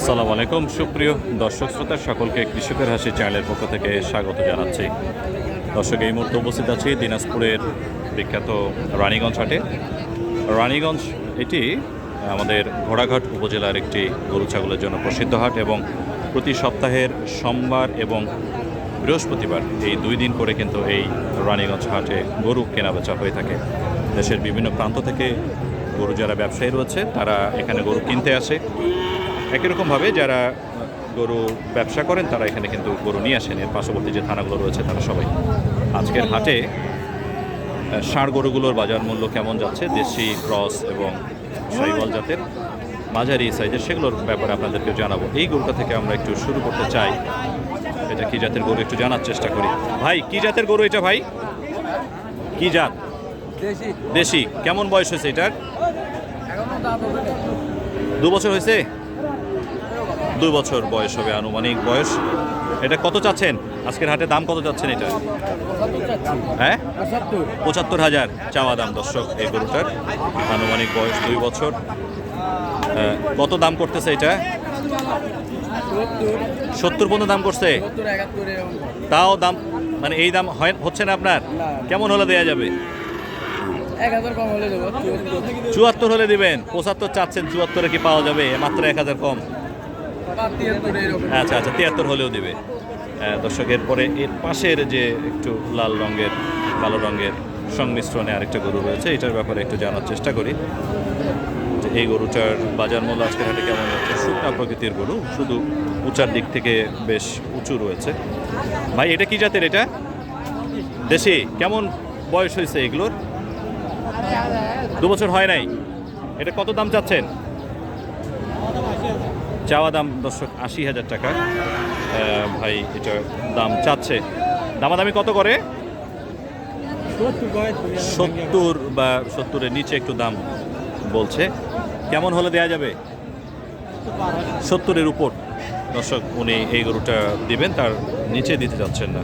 আসসালামু আলাইকুম সুপ্রিয় দর্শক শ্রোতা সকলকে কৃষকের হাসি চ্যানেলের পক্ষ থেকে স্বাগত জানাচ্ছি। দর্শক এই মুহূর্তে উপস্থিত আছি দিনাজপুরের বিখ্যাত রানীগঞ্জ হাটে। রানীগঞ্জ এটি আমাদের ঘোড়াঘাট উপজেলার একটি গরু ছাগলের জন্য প্রসিদ্ধ হাট এবং প্রতি সপ্তাহের সোমবার এবং বৃহস্পতিবার এই দুই দিন করে কিন্তু এই রানীগঞ্জ হাটে গরু কেনাবেচা হয়ে থাকে। দেশের বিভিন্ন প্রান্ত থেকে গরু যারা ব্যবসায়ী রয়েছে তারা এখানে গরু কিনতে আসে। একই রকমভাবে যারা গরু ব্যবসা করেন তারা এখানে কিন্তু গরু নিয়ে আসেন। এর পার্শ্ববর্তী যে থানাগুলো রয়েছে তারা সবাই আজকের হাটে ষাঁড় গরুগুলোর বাজার মূল্য কেমন যাচ্ছে, দেশি ক্রস এবং শাহিওয়াল জাতের মাঝারি সাইজের, সেগুলোর ব্যাপারে আপনাদেরকে জানাবো। এই গরুটা থেকে আমরা একটু শুরু করতে চাই। এটা কি জাতের গরু একটু জানার চেষ্টা করি। ভাই কি জাতের গরু এটা? ভাই কি জাত? দেশি। কেমন বয়স হয়েছে এটার? 2 বছর হয়েছে। 2 বছর বয়স হবে আনুমানিক বয়স। এটা কত চাচ্ছেন আজকের হাটে? দাম কত চাচ্ছেন এটা? হ্যাঁ 75,000 চাওয়া দাম। দর্শক এই গরুটার আনুমানিক বয়স 2 বছর। কত দাম করতেছে এটা? 70 পর্যন্ত দাম করছে। তাও দাম মানে এই দাম হচ্ছে না আপনার? কেমন হলে দেওয়া যাবে? 74 হলে দিবেন। 75 চাচ্ছেন, 74-এ কি পাওয়া যাবে? মাত্র 1000 কম। আচ্ছা 73 হলেও দিবে। দর্শকের পরে এর পাশের যে একটু লাল রঙের কালো রঙের সংমিশ্রণে আরেকটা গরু রয়েছে, এটার ব্যাপারে একটু জানার চেষ্টা করি যে এই গরুটার বাজার মূল্য আজকের হাটে কেমন হচ্ছে। শুকনা প্রকৃতির গরু, শুধু উঁচার দিক থেকে বেশ উঁচু রয়েছে। ভাই এটা কি জাতের? এটা দেশি। কেমন বয়স হয়েছে এগুলোর? 2 বছর হয় নাই। এটা কত দাম চাচ্ছেন? চাওয়া দাম দর্শক 80,000 টাকা। ভাই এটা দাম চাচ্ছে। দামাদামি কত করে? 70 বা 70-এর নিচে একটু দাম বলছে। কেমন হলে দেয়া যাবে? 70-এর উপর। দর্শক উনি এই গরুটা দিবেন, তার নিচে দিতে যাচ্ছেন না।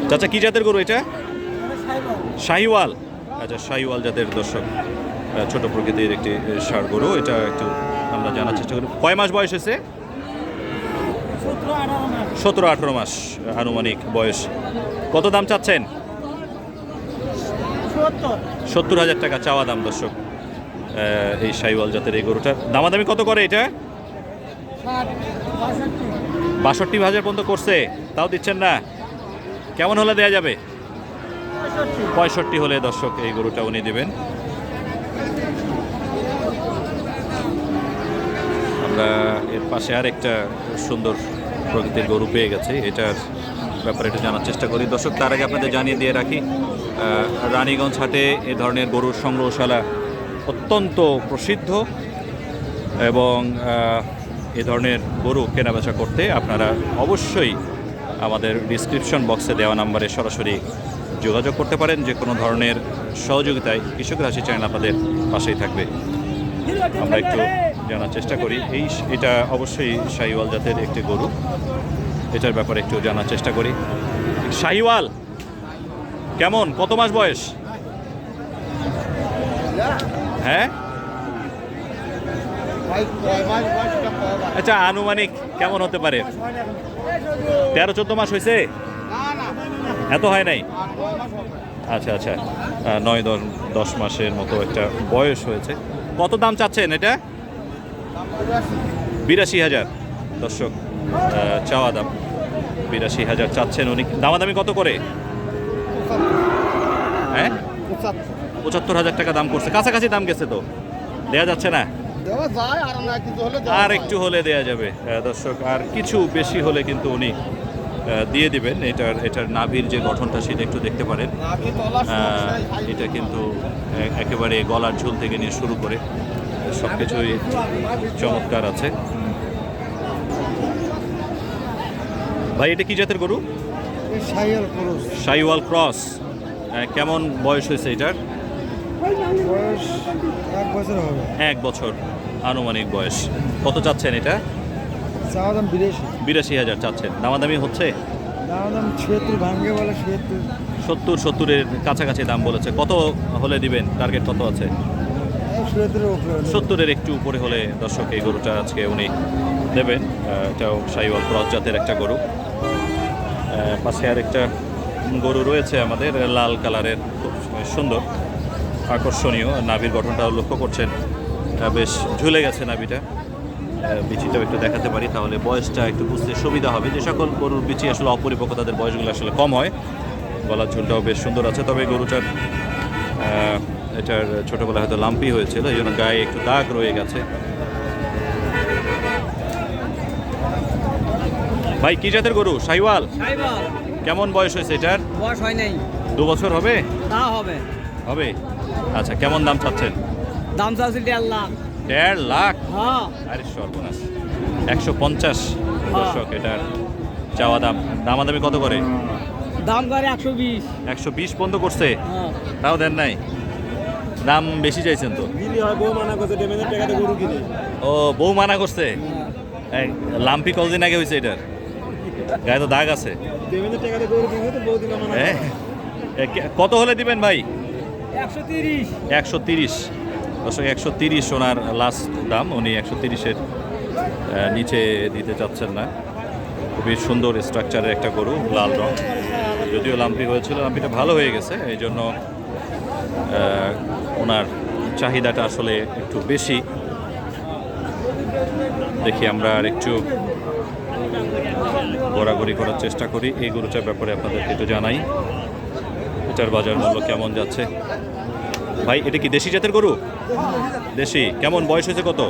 চাচা কি জাতের গরু এটা? শাহিওয়াল। আচ্ছা শাহিওয়াল জাতের দর্শক, ছোট প্রকৃতির একটি ষাঁড় গরু। এটা একটু আমরা জানার চেষ্টা করি। কয় মাস বয়স হয়েছে? 17-18 মাস আনুমানিক বয়স। কত দাম চাচ্ছেন? 70,000 টাকা চাওয়া দাম দর্শক এই শাহিওয়াল জাতের এই গরুটার। দামাদামি কত করে এটা? 62,000 পর্যন্ত করছে, তাও দিচ্ছেন না। কেমন হলে দেয়া যাবে? 65 হলে দর্শক এই গরুটা উনি দিবেন। আমরা এর পাশে আর একটা সুন্দর প্রকৃতির গরু পেয়ে গেছে, এটার ব্যাপারে একটু জানার চেষ্টা করি। দর্শক তার আগে আপনাদের জানিয়ে দিয়ে রাখি, রানীগঞ্জ হাটে এ ধরনের গরুর সংগ্রহশালা অত্যন্ত প্রসিদ্ধ এবং এ ধরনের গরু কেনাবেচা করতে আপনারা অবশ্যই আমাদের ডিসক্রিপশন বক্সে দেওয়া নাম্বারে সরাসরি যোগাযোগ করতে পারেন। যে কোনো ধরনের সহযোগিতায় কৃষকের হাসি চ্যানেল আপনাদের পাশেই থাকবে। আমরা একটু জানার চেষ্টা করি। এটা অবশ্যই শাহিওয়াল জাতের একটি গরু, এটার ব্যাপারে একটু জানার চেষ্টা করি। শাহিওয়াল কেমন, কত মাস বয়স? হ্যাঁ আচ্ছা আনুমানিক কেমন হতে পারে? 13-14 মাস হয়েছে? এত হয় নাই। আচ্ছা 9-10 মাসের মতো একটা বয়স হয়েছে। কত দাম চাচ্ছেন এটা? 82,000 দর্শক চাওয়া দাম। 82,000 চাচ্ছেন উনি। দামাদামি কত করে? হ্যাঁ 75,000 টাকা দাম করছে। কাছাকাছি দাম গেছে তো, দেয়া যাচ্ছে না। আর একটু হলে দেয়া যাবে দর্শক, আর কিছু বেশি হলে কিন্তু উনি দিয়ে দিবেন। এটার নাভির যে গঠনটা সেটা একটু দেখতে পারেন। এটা কিন্তু একেবারে গলার ঝুল থেকে নিয়ে শুরু করে সব কিছুই চমৎকার আছে। ভাই এটা কি জাতের গরু? শাহিওয়াল ক্রস। কেমন বয়স হয়েছে এটার? 1 বছর আনুমানিক বয়স। কত চাচ্ছেন এটা? 82,000 চাচ্ছেন। দামাদামি হচ্ছে? 70 70-এর কাছাকাছি দাম বলেছে। কত হলে দিবেন? টার্গেট কত আছে? 70-এর একটু উপরে হলে দর্শক এই গরুটা আজকে উনি দেবেন। এটাও শাহিওয়াল ক্রস জাতের একটা গরু। পাশে আর একটা গরু রয়েছে আমাদের লাল কালারের, খুব সুন্দর আকর্ষণীয়। নাভির গঠনটাও লক্ষ্য করছেন, বেশ ঝুলে গেছে নাভিটা। বিচিটাও একটু দেখাতে পারি, তাহলে বয়সটা একটু বুঝতে সুবিধা হবে। যে সকল গরুর বিচি আসলে অপরিপক্ক, তাদের বয়সগুলো আসলে কম হয়। গলার ঝুলটাও বেশ সুন্দর আছে, তবে গরুটার এটার ছোটোবেলা হয়তো লাম্পি হয়েছিল, এই জন্য গায়ে একটু দাগ রয়ে গেছে। ভাই কি জাতের গরু? শাহিওয়াল। কেমন বয়স হয়েছে এটার? বয়স হয় নাই, 2 বছর হবে? তা হবে। হবে। আচ্ছা, কেমন দাম চাচ্ছেন? দাম চাচ্ছি 1.5 লাখ। 1.5 লাখ? হ্যাঁ। আরে সর্বনাশ। 150 দর্শক এটার চাওয়া দাম। দামাদামি কত করে? দাম করে 120। 120 পর্যন্ত করছে, হ্যাঁ। তাও দেন নাই? দাম বেশি চাইছেন তো। বউ মানা করছে, ডেমেনের টাকাতে গরু কিনে। ও, বউ মানা করছে? লাম্পি কতদিন আগে হয়েছে এটার? গায়ে তো দাগ আছে। ডেমেনের টাকাতে গরু কিনে তো বউ দিল মানা। কত হলে দিবেন ভাই? 130। 130 দর্শক, 130 ওনার লাস্ট দাম। উনি 130-এর নিচে দিতে চাচ্ছেন না। খুবই সুন্দর স্ট্রাকচারের একটা গরু, লাল রং। যদিও লাম্পি হয়েছিল, লাম্পিটা ভালো হয়ে গেছে, এই জন্য ওনার চাহিদাটা আসলে একটু বেশি। দেখি আমরা আর একটু ঘোরাঘুরি করার চেষ্টা করি। এই গরুটার ব্যাপারে আপনাদেরকে একটু জানাই, এটার বাজার মূল্য কেমন যাচ্ছে। ভাই এটা কি দেশি জাতের গরু? দেশি। কেমন বয়স হয়েছে? কত?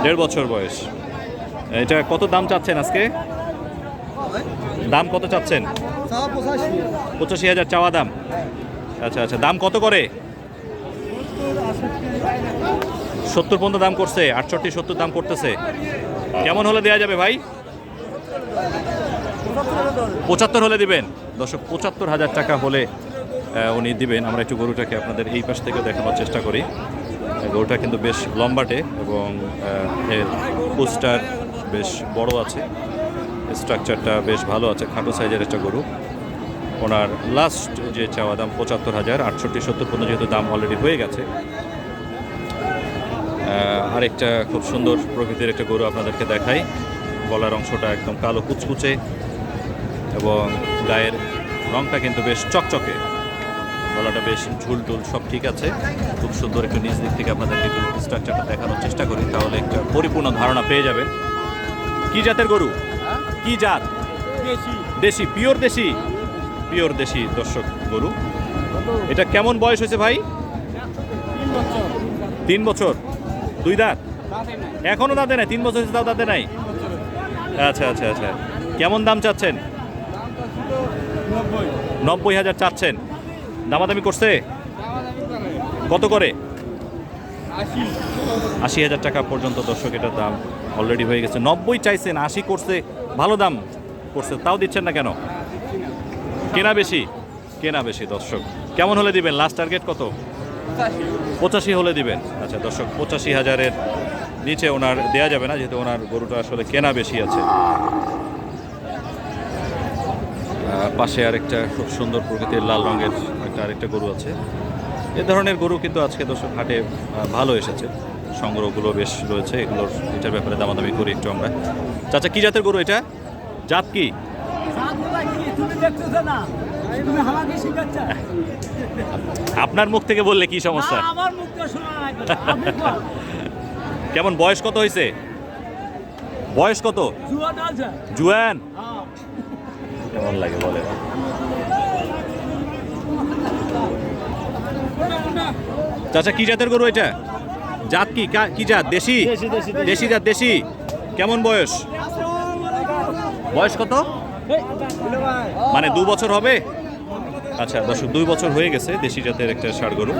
1.5 বছর বয়স। এটা কত দাম চাচ্ছেন আজকে? দাম কত চাচ্ছেন? 85,000 চাওয়া দাম। আচ্ছা আচ্ছা, দাম কত করে? 70 পর্যন্ত দাম করছে, 68-70 দাম করতেছে। কেমন হলে দেওয়া যাবে ভাই? 75 হলে দিবেন দর্শক। 75,000 টাকা হলে উনি দিবেন। আমরা একটু গরুটাকে আপনাদের এই পাশ থেকে দেখানোর চেষ্টা করি। গরুটা কিন্তু বেশ লম্বাটে এবং এর পোস্টার বেশ বড় আছে, স্ট্রাকচারটা বেশ ভালো আছে। খাটো সাইজের একটা গরু। ওনার লাস্ট যে চাওয়া দাম 75,000, 68-70 পর্যন্ত যেহেতু দাম অলরেডি হয়ে গেছে। আরেকটা খুব সুন্দর প্রকৃতির একটা গরু আপনাদেরকে দেখাই। গলার অংশটা একদম কালো কুচকুচে এবং গায়ের রংটা কিন্তু বেশ চকচকে। গলাটা বেশ ঝুলটুল সব ঠিক আছে। খুব সুন্দর একটু নিচ দিক থেকে আপনাদেরকে একটু স্ট্রাকচারটা দেখানোর চেষ্টা করি, তাহলে একটা পরিপূর্ণ ধারণা পেয়ে যাবেন। কি জাতের গরু? কি জাত? দেশি। পিওর দেশি? পিওর দেশি দর্শক গরু। এটা কেমন বয়স হয়েছে ভাই? 3 বছর। 2 দাঁত? এখনো দাঁতে নাই? 3 বছর হয়েছে তাও দাঁতে নাই? আচ্ছা আচ্ছা আচ্ছা। কেমন দাম চাচ্ছেন? 90,000 চাচ্ছেন। দামাদামি করছে কত করে? 80,000 টাকা পর্যন্ত দর্শক এটার দাম অলরেডি হয়ে গেছে। 90 চাইছেন, 80 করছে, ভালো দাম করছে, তাও দিচ্ছেন না কেন? কেনা বেশি? কেনা বেশি দর্শক। কেমন হলে দিবেন? লাস্ট টার্গেট কত? 85 হলে দিবেন। আচ্ছা দর্শক, 85,000-এর নিচে ওনার দেয়া যাবে না, যেহেতু ওনার গরুটা আসলে কেনা বেশি আছে। পাশে আরেকটা খুব সুন্দর প্রকৃতির লাল রঙের আরেকটা গরু আছে। এ ধরনের গরু কিন্তু আজকে দর্শক হাটে ভালো এসেছে, সংগ্রহগুলো বেশ রয়েছে। এগুলোর এটার ব্যাপারে দামাদামি করি একটু আমরা। চাচা কি জাতের গরু এটা? জাত কি? আপনার মুখ থেকে বললে কি সমস্যা? কেমন বয়স কত হয়েছে? বয়স কত? জুয়ান। কেমন লাগে বলে? চাচা কি জাতের গরু এটা? জাত কি? কি জাত? দেশি? দেশি জাত। দেশি। কেমন বয়স? বয়স কত? মানে 2 বছর হবে? আচ্ছা দর্শক, 2 বছর হয়ে গেছে। দেশি জাতের একটা ষাঁড় গরু।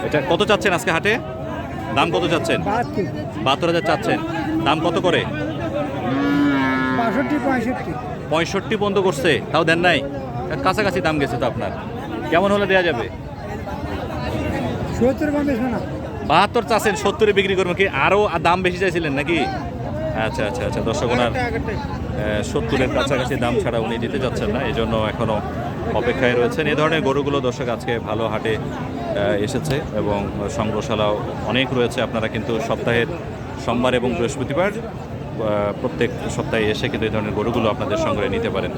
এটা কত চাচ্ছেন আজকে হাটে? দাম কত চাচ্ছেন? 72,000 চাচ্ছেন। দাম কত করে? 65 পর্যন্ত করছে, তাও দেন নাই? কাছাকাছি দাম গেছে তো আপনার। কেমন হলে দেওয়া যাবে? 72 চাচ্ছেন, 70-এ বিক্রি করবেন কি? আরও দাম বেশি চাইছিলেন নাকি? আচ্ছা আচ্ছা আচ্ছা দর্শক, ওনার 70-এর কাছাকাছি দাম ছাড়া উনি দিতে চাচ্ছেন না, এই জন্য এখনও অপেক্ষায় রয়েছেন। এ ধরনের গরুগুলো দর্শক আজকে ভালো হাটে এসেছে এবং সংগ্রহশালাও অনেক রয়েছে। আপনারা কিন্তু সপ্তাহের সোমবার এবং বৃহস্পতিবার প্রত্যেক সপ্তাহে এসে কিন্তু এই ধরনের গরুগুলো আপনাদের সংগ্রহে নিতে পারেন।